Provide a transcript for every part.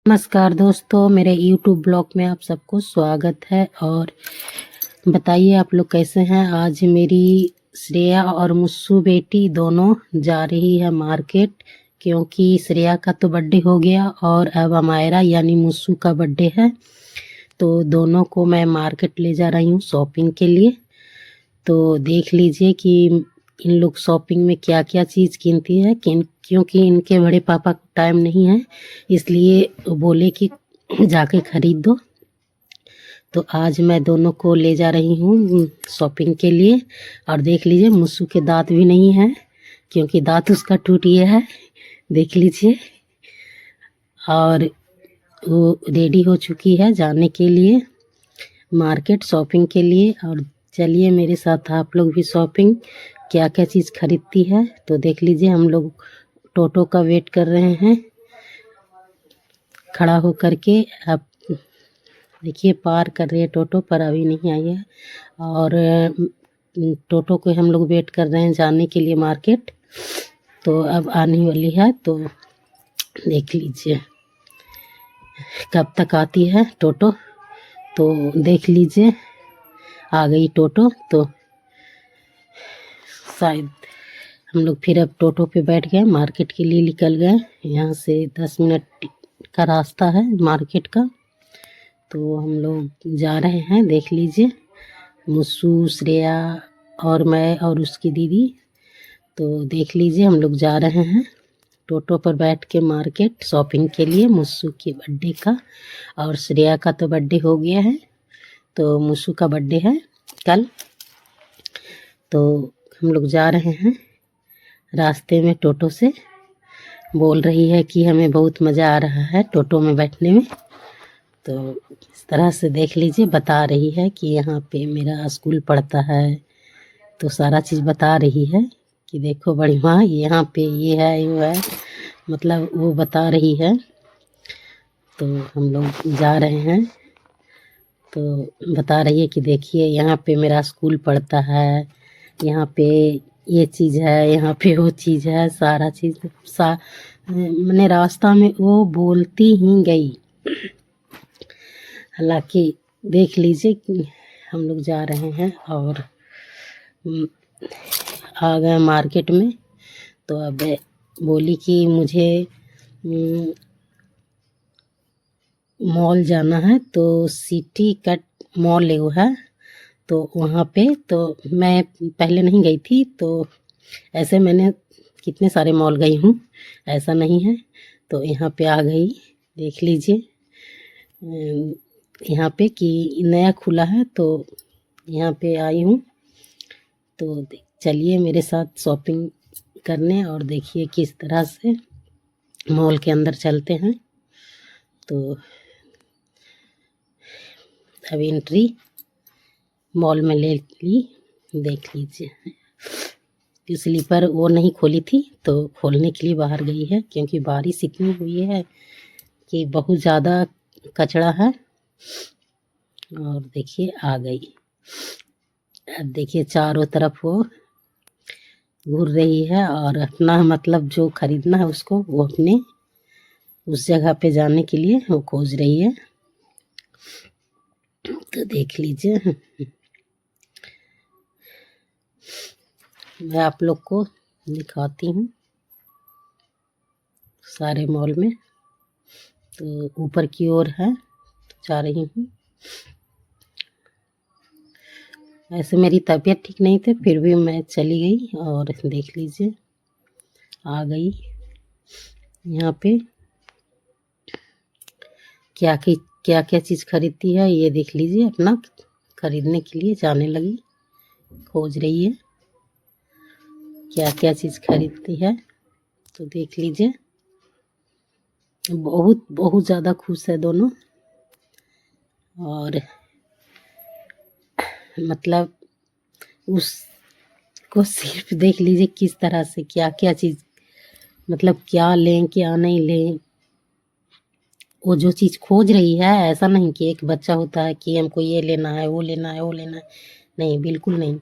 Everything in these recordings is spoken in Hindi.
नमस्कार दोस्तों, मेरे YouTube ब्लॉग में आप सबको स्वागत है। और बताइए आप लोग कैसे हैं। आज मेरी श्रेया और मुस्सू बेटी दोनों जा रही है मार्केट, क्योंकि श्रेया का तो बर्थडे हो गया और अब अमायरा यानी मुस्सू का बर्थडे है। तो दोनों को मैं मार्केट ले जा रही हूँ शॉपिंग के लिए। तो देख लीजिए कि इन लोग शॉपिंग में क्या क्या चीज़ कीनती है, क्योंकि इनके बड़े पापा को टाइम नहीं है, इसलिए बोले कि जाके खरीद दो। तो आज मैं दोनों को ले जा रही हूँ शॉपिंग के लिए। और देख लीजिए मुस्सू के दांत भी नहीं है, क्योंकि दांत उसका टूट गया है, देख लीजिए। और वो रेडी हो चुकी है जाने के लिए मार्केट शॉपिंग के लिए। और चलिए मेरे साथ आप लोग भी शॉपिंग क्या क्या चीज़ खरीदती है तो देख लीजिए। हम लोग टोटो का वेट कर रहे हैं खड़ा हो करके। अब देखिए पार कर रही है टोटो, पर अभी नहीं आई है। और टोटो को हम लोग वेट कर रहे हैं जाने के लिए मार्केट। तो अब आने वाली है, तो देख लीजिए कब तक आती है टोटो। तो देख लीजिए आ गई टोटो। तो शायद हम लोग फिर अब टोटो पे बैठ गए, मार्केट के लिए निकल गए। यहाँ से 10 मिनट का रास्ता है मार्केट का। तो हम लोग जा रहे हैं, देख लीजिए मुस्सू, श्रेया और मैं और उसकी दीदी। तो देख लीजिए हम लोग जा रहे हैं टोटो पर बैठ के मार्केट शॉपिंग के लिए मुस्सू के बर्थडे का। और श्रेया का तो बर्थडे हो गया है, तो मुस्सू का बर्थडे है कल। तो हम लोग जा रहे हैं रास्ते में टोटो से। बोल रही है कि हमें बहुत मज़ा आ रहा है टोटो में बैठने में। तो इस तरह से देख लीजिए बता रही है कि यहाँ पे मेरा स्कूल पढ़ता है। तो सारा चीज़ बता रही है कि देखो बड़ी माँ यहाँ पे ये है वो है, मतलब वो बता रही है। तो हम लोग जा रहे हैं, तो बता रही है कि देखिए यहाँ पे मेरा स्कूल पढ़ता है, यहाँ पे ये चीज़ है, यहाँ पे वो चीज़ है, सारा चीज़ मैंने रास्ता में वो बोलती ही गई। हालांकि देख लीजिए कि हम लोग जा रहे हैं और आ गए मार्केट में। तो अब बोली कि मुझे मॉल जाना है, तो सिटी कट मॉल एगो है, तो वहाँ पे तो मैं पहले नहीं गई थी। तो ऐसे मैंने कितने सारे मॉल गई हूँ, ऐसा नहीं है। तो यहाँ पे आ गई, देख लीजिए यहाँ पे कि नया खुला है, तो यहाँ पे आई हूँ। तो चलिए मेरे साथ शॉपिंग करने और देखिए किस तरह से मॉल के अंदर चलते हैं। तो अब एंट्री मॉल में ले ली, देख लीजिए। स्लीपर वो नहीं खोली थी, तो खोलने के लिए बाहर गई है, क्योंकि बारिश इतनी हुई है कि बहुत ज़्यादा कचरा है। और देखिए आ गई। अब देखिए चारों तरफ वो घूर रही है और अपना मतलब जो खरीदना है उसको वो अपने उस जगह पे जाने के लिए वो खोज रही है। तो देख लीजिए मैं आप लोग को दिखाती हूँ सारे मॉल में। तो ऊपर की ओर है, तो जा रही हूँ। ऐसे मेरी तबीयत ठीक नहीं थी, फिर भी मैं चली गई और देख लीजिए आ गई। यहाँ पे क्या क्या चीज़ खरीदती है ये देख लीजिए। अपना खरीदने के लिए जाने लगी, खोज रही है क्या क्या चीज़ खरीदती है। तो देख लीजिए बहुत बहुत ज़्यादा खुश है दोनों। और मतलब उसको सिर्फ देख लीजिए किस तरह से क्या क्या चीज़, मतलब क्या लें क्या नहीं लें। वो जो चीज़ खोज रही है, ऐसा नहीं कि एक बच्चा होता है कि हमको ये लेना है वो लेना है वो लेना है, नहीं बिल्कुल नहीं।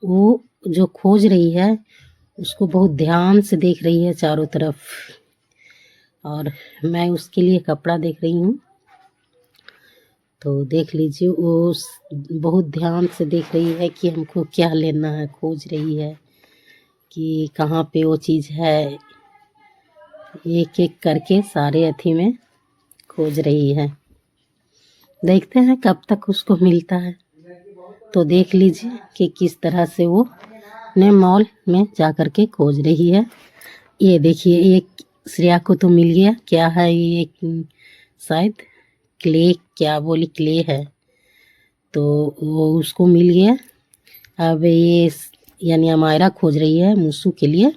वो जो खोज रही है उसको बहुत ध्यान से देख रही है चारों तरफ। और मैं उसके लिए कपड़ा देख रही हूँ। तो देख लीजिए वो बहुत ध्यान से देख रही है कि हमको क्या लेना है, खोज रही है कि कहाँ पे वो चीज़ है, एक एक करके सारे अथी में खोज रही है। देखते हैं कब तक उसको मिलता है। तो देख लीजिए कि किस तरह से वो अपने मॉल में जा कर के खोज रही है। ये देखिए एक श्रेया को तो मिल गया, क्या है ये, शायद क्ले, क्या बोली, क्ले है, तो वो उसको मिल गया। अब ये यानी अमायरा खोज रही है मुस्सू के लिए।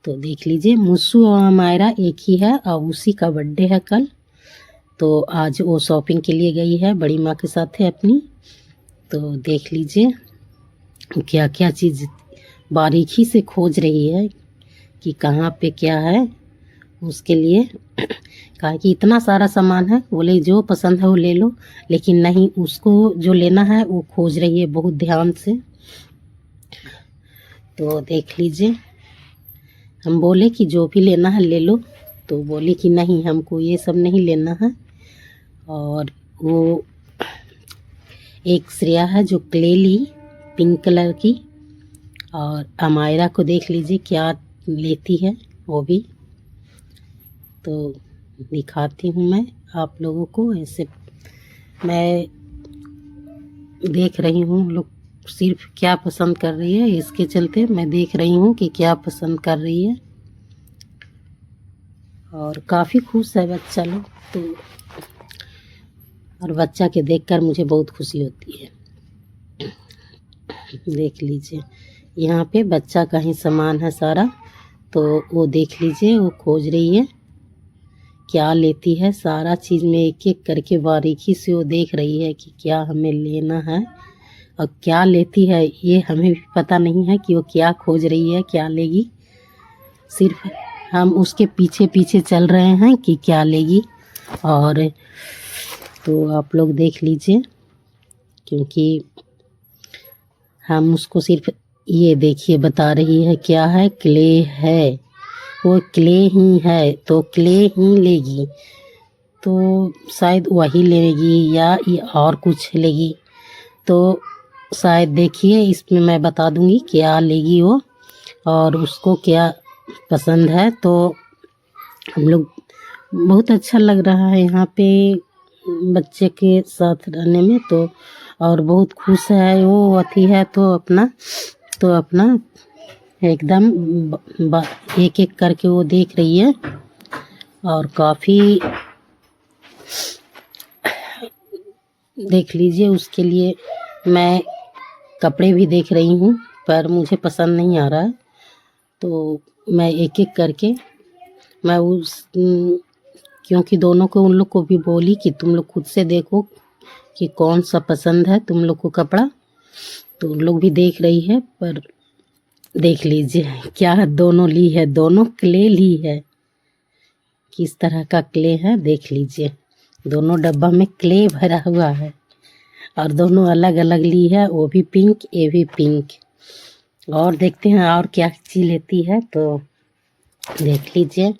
तो देख लीजिए मुस्सू और अमायरा एक ही है और उसी का बर्थडे है कल। तो आज वो शॉपिंग के लिए गई है, बड़ी माँ के साथ है अपनी। तो देख लीजिए क्या क्या चीज़ बारीकी से खोज रही है कि कहाँ पे क्या है उसके लिए। कहा कि इतना सारा सामान है, बोले जो पसंद है वो ले लो, लेकिन नहीं, उसको जो लेना है वो खोज रही है बहुत ध्यान से। तो देख लीजिए हम बोले कि जो भी लेना है ले लो, तो बोली कि नहीं हमको ये सब नहीं लेना है। और वो एक श्रेया है जो क्ले ली पिंक कलर की, और अमायरा को देख लीजिए क्या लेती है वो भी। तो दिखाती हूँ मैं आप लोगों को, ऐसे मैं देख रही हूँ लोग सिर्फ क्या पसंद कर रही है, इसके चलते मैं देख रही हूँ कि क्या पसंद कर रही है। और काफ़ी खुश है बच्चा लोग तो, और बच्चा के देखकर मुझे बहुत खुशी होती है। देख लीजिए यहाँ पे बच्चा का ही सामान है सारा। तो वो देख लीजिए वो खोज रही है क्या लेती है, सारा चीज़ में एक एक करके बारीकी से वो देख रही है कि क्या हमें लेना है और क्या लेती है। ये हमें भी पता नहीं है कि वो क्या खोज रही है, क्या लेगी, सिर्फ हम उसके पीछे पीछे चल रहे हैं कि क्या लेगी। और तो आप लोग देख लीजिए क्योंकि हम उसको सिर्फ ये देखिए बता रही है क्या है, क्ले है, वो क्ले ही है तो क्ले ही लेगी। तो शायद वही लेगी या ये और कुछ लेगी, तो शायद देखिए इसमें मैं बता दूंगी क्या लेगी वो और उसको क्या पसंद है। तो हम लोग बहुत अच्छा लग रहा है यहाँ पे बच्चे के साथ रहने में, तो और बहुत खुश है वो अथी है। तो अपना एकदम एक एक करके वो देख रही है। और काफ़ी देख लीजिए उसके लिए मैं कपड़े भी देख रही हूँ पर मुझे पसंद नहीं आ रहा है, तो मैं एक एक करके मैं क्योंकि दोनों को उन लोग को भी बोली कि तुम लोग खुद से देखो कि कौन सा पसंद है तुम लोग को कपड़ा। तो उन लोग भी देख रही है, पर देख लीजिए क्या दोनों ली है, दोनों क्ले ली है, किस तरह का क्ले है देख लीजिए। दोनों डब्बा में क्ले भरा हुआ है और दोनों अलग अलग ली है, वो भी पिंक ये भी पिंक। और देखते हैं और क्या चीज़ लेती है, तो देख लीजिए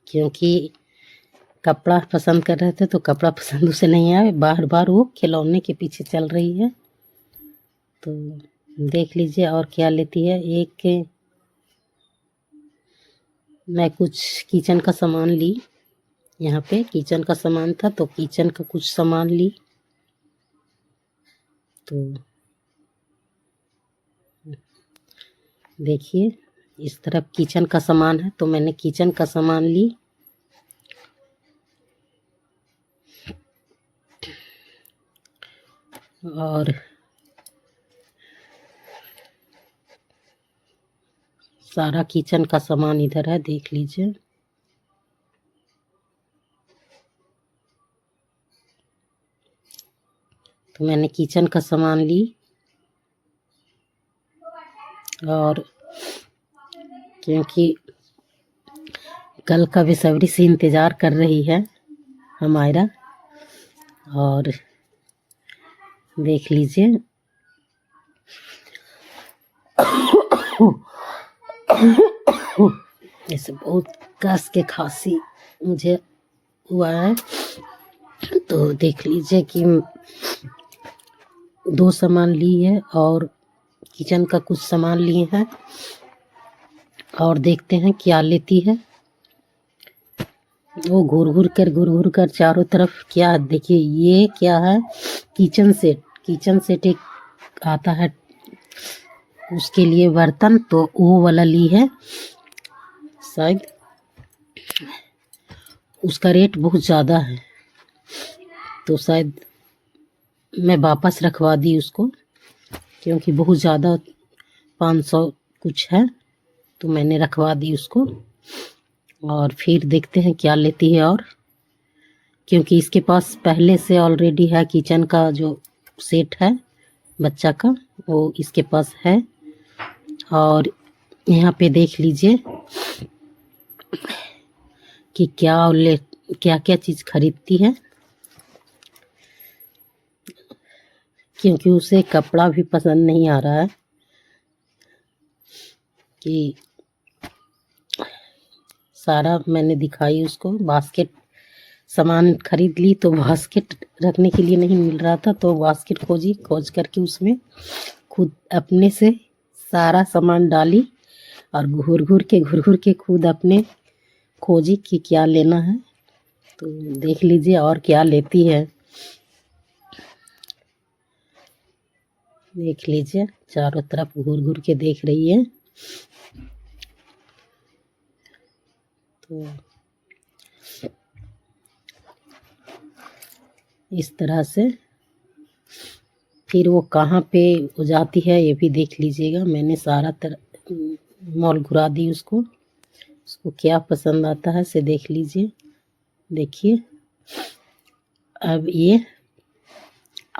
क्योंकि कपड़ा पसंद कर रहे थे तो कपड़ा पसंद उसे नहीं आया, बार बार वो खिलौने के पीछे चल रही है। तो देख लीजिए और क्या लेती है। एक मैं कुछ किचन का सामान ली, यहाँ पे किचन का सामान था तो किचन का कुछ सामान ली। तो देखिए इस तरफ किचन का सामान है तो मैंने किचन का सामान ली। और सारा किचन का सामान इधर है देख लीजिए। तो मैंने किचन का सामान ली और क्योंकि कल का बेसब्री से इंतज़ार कर रही है हमारा। और देख लीजिए ऐसे बहुत कस के खांसी मुझे हुआ है। तो देख लीजिए कि 2 सामान ली है और किचन का कुछ सामान लिए हैं और देखते हैं क्या लेती है। वो घूर घूर कर चारों तरफ क्या देखिए ये क्या है, किचन सेट एक आता है उसके लिए बर्तन, तो वो वाला ली है। शायद उसका रेट बहुत ज़्यादा है तो शायद मैं वापस रखवा दी उसको, क्योंकि बहुत ज़्यादा 500 कुछ है तो मैंने रखवा दी उसको। और फिर देखते हैं क्या लेती है, और क्योंकि इसके पास पहले से ऑलरेडी है किचन का जो सेट है बच्चा का, वो इसके पास है। और यहाँ पे देख लीजिए कि क्या क्या चीज़ खरीदती है, क्योंकि उसे कपड़ा भी पसंद नहीं आ रहा है कि सारा मैंने दिखाई उसको। बास्केट सामान खरीद ली तो बास्केट रखने के लिए नहीं मिल रहा था, तो बास्केट खोज करके उसमें खुद अपने से सारा सामान डाली और घूर घूर के खुद अपने खोजी कि क्या लेना है। तो देख लीजिए और क्या लेती है, देख लीजिए चारों तरफ घूर के देख रही है। तो इस तरह से फिर वो कहाँ पे हो जाती है ये भी देख लीजिएगा। मैंने सारा मॉल घुरा दी उसको क्या पसंद आता है से देख लीजिए। देखिए अब ये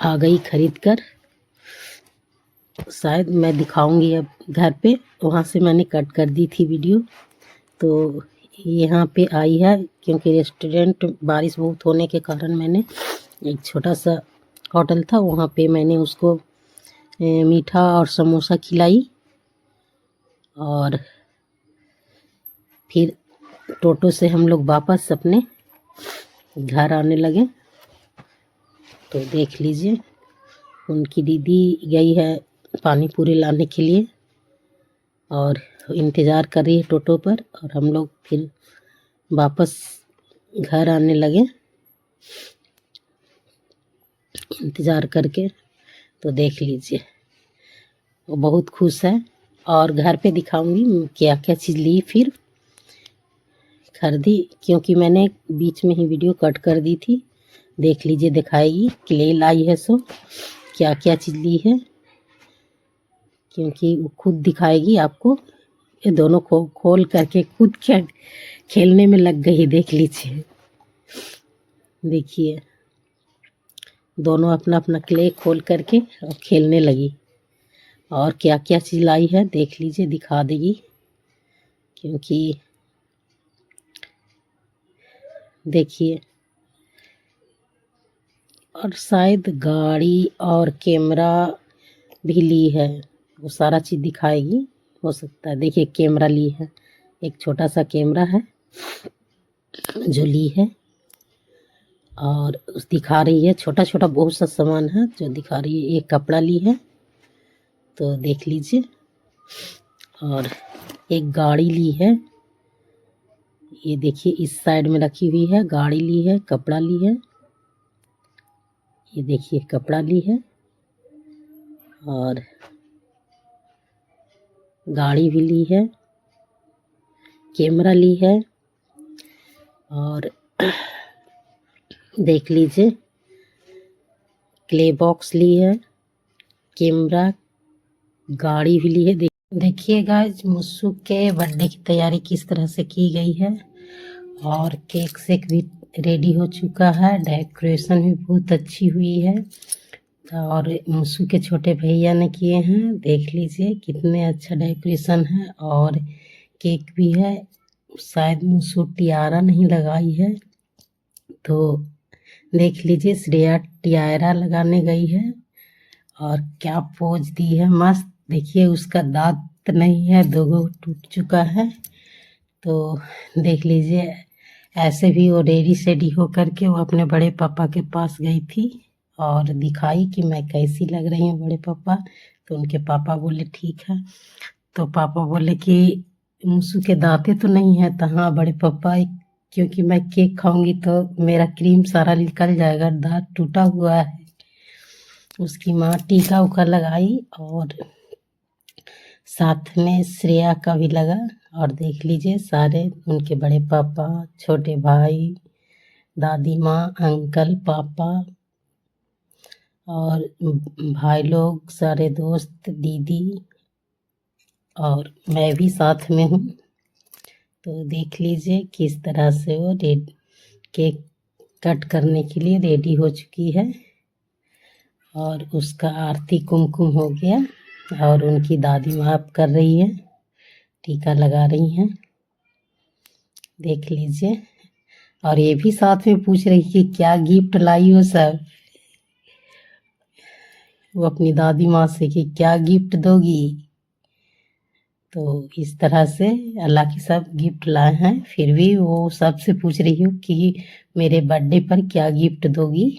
आ गई खरीद कर, शायद मैं दिखाऊंगी अब घर पे, वहाँ से मैंने कट कर दी थी वीडियो। तो यहाँ पे आई है, क्योंकि रेस्टोरेंट बारिश बहुत होने के कारण मैंने एक छोटा सा होटल था वहाँ पे मैंने उसको मीठा और समोसा खिलाई। और फिर टोटो से हम लोग वापस अपने घर आने लगे। तो देख लीजिए उनकी दीदी गई है पानी पूरी लाने के लिए और इंतज़ार कर रही है टोटो पर, और हम लोग फिर वापस घर आने लगे इंतज़ार करके। तो देख लीजिए वो बहुत खुश है, और घर पे दिखाऊंगी क्या क्या चीज़ ली फिर खरीदी, क्योंकि मैंने बीच में ही वीडियो कट कर दी थी। देख लीजिए दिखाएगी क्ले लाई है सो क्या क्या चीज़ ली है, क्योंकि वो खुद दिखाएगी आपको। ये दोनों खोल करके खुद क्या खेलने में लग गई, देख लीजिए। देखिए दोनों अपना अपना क्ले खोल करके और खेलने लगी। और क्या क्या चीज़ लाई है देख लीजिए, दिखा देगी, क्योंकि देखिए। और शायद गाड़ी और कैमरा भी ली है, वो सारा चीज़ दिखाएगी, हो सकता है। देखिए कैमरा ली है, एक छोटा सा कैमरा है जो ली है, और दिखा रही है छोटा छोटा बहुत सा सामान है जो दिखा रही है। एक कपड़ा ली है तो देख लीजिए, और एक गाड़ी ली है, ये देखिए इस साइड में रखी हुई है। गाड़ी ली है, कपड़ा ली है, ये देखिए कपड़ा ली है, और गाड़ी भी ली है, कैमरा ली है, और देख लीजिए क्ले बॉक्स ली है, कैमरा, गाड़ी भी ली है। देखिए गाइस मुस्सू के बर्थडे की तैयारी किस तरह से की गई है, और केक शेक भी रेडी हो चुका है, डेकोरेशन भी बहुत अच्छी हुई है, और मुस्सू के छोटे भैया ने किए हैं। देख लीजिए कितने अच्छा डेकोरेशन है, और केक भी है। शायद मुस्सू टियारा नहीं लगाई है, तो देख लीजिए श्रेया टियारा लगाने गई है, और क्या पोज दी है, मस्त देखिए उसका दांत नहीं है, 2 गो टूट चुका है। तो देख लीजिए, ऐसे भी वो रेडी सेडी होकर के वो अपने बड़े पापा के पास गई थी और दिखाई कि मैं कैसी लग रही हूँ बड़े पापा। तो उनके पापा बोले ठीक है। तो पापा बोले कि मुसु के दांते तो नहीं है। तो हाँ बड़े पापा, क्योंकि मैं केक खाऊंगी तो मेरा क्रीम सारा निकल जाएगा, दांत टूटा हुआ है। उसकी माँ टीका उका लगाई और साथ में श्रेया का भी लगा। और देख लीजिए सारे उनके बड़े पापा, छोटे भाई, दादी माँ, अंकल, पापा और भाई लोग, सारे दोस्त, दीदी और मैं भी साथ में हूँ। तो देख लीजिए किस तरह से वो केक कट करने के लिए रेडी हो चुकी है। और उसका आरती कुमकुम हो गया और उनकी दादी माँ अब कर रही है, टीका लगा रही हैं। देख लीजिए। और ये भी साथ में पूछ रही कि क्या गिफ्ट लाई हो सब, वो अपनी दादी माँ से कि क्या गिफ्ट दोगी। तो इस तरह से अल्लाह की सब गिफ्ट लाए हैं, फिर भी वो सबसे पूछ रही हूँ कि मेरे बर्थडे पर क्या गिफ्ट दोगी।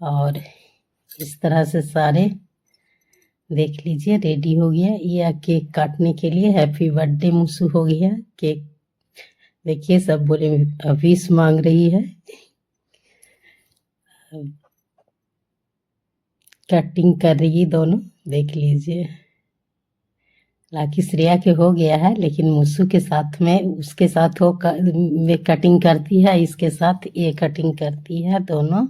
और इस तरह से सारे देख लीजिए रेडी हो गया ये केक काटने के लिए। हैप्पी बर्थडे मुसु हो गया केक। देखिए सब बोले विश मांग रही है। कटिंग कर रही है दोनों, देख लीजिए। हालांकि श्रेया के हो गया है, लेकिन मुसु के साथ में उसके साथ वो में कटिंग करती है, इसके साथ ये कटिंग करती है, दोनों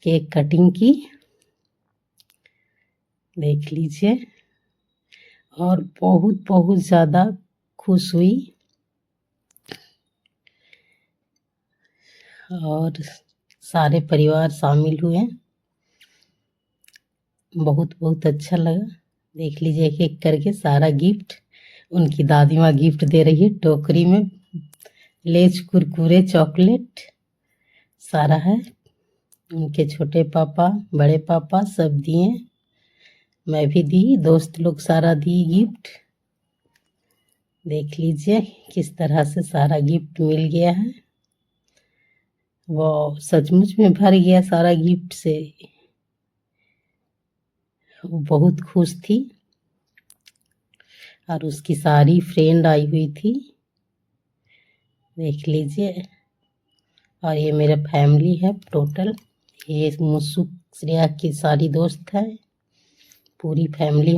केक कटिंग की। देख लीजिए। और बहुत बहुत ज़्यादा खुश हुई और सारे परिवार शामिल हुए। बहुत बहुत अच्छा लगा। देख लीजिए एक एक करके सारा गिफ्ट उनकी दादी माँ गिफ्ट दे रही है। टोकरी में लेज, कुरकुरे, चॉकलेट सारा है। उनके छोटे पापा, बड़े पापा सब दिए, मैं भी दी, दोस्त लोग सारा दी गिफ्ट। देख लीजिए किस तरह से सारा गिफ्ट मिल गया है। वो सचमुच में भर गया सारा गिफ्ट से। वो बहुत खुश थी और उसकी सारी फ्रेंड आई हुई थी। देख लीजिए। और ये मेरा फैमिली है टोटल। ये मुसु श्रेया की सारी दोस्त है, पूरी फैमिली।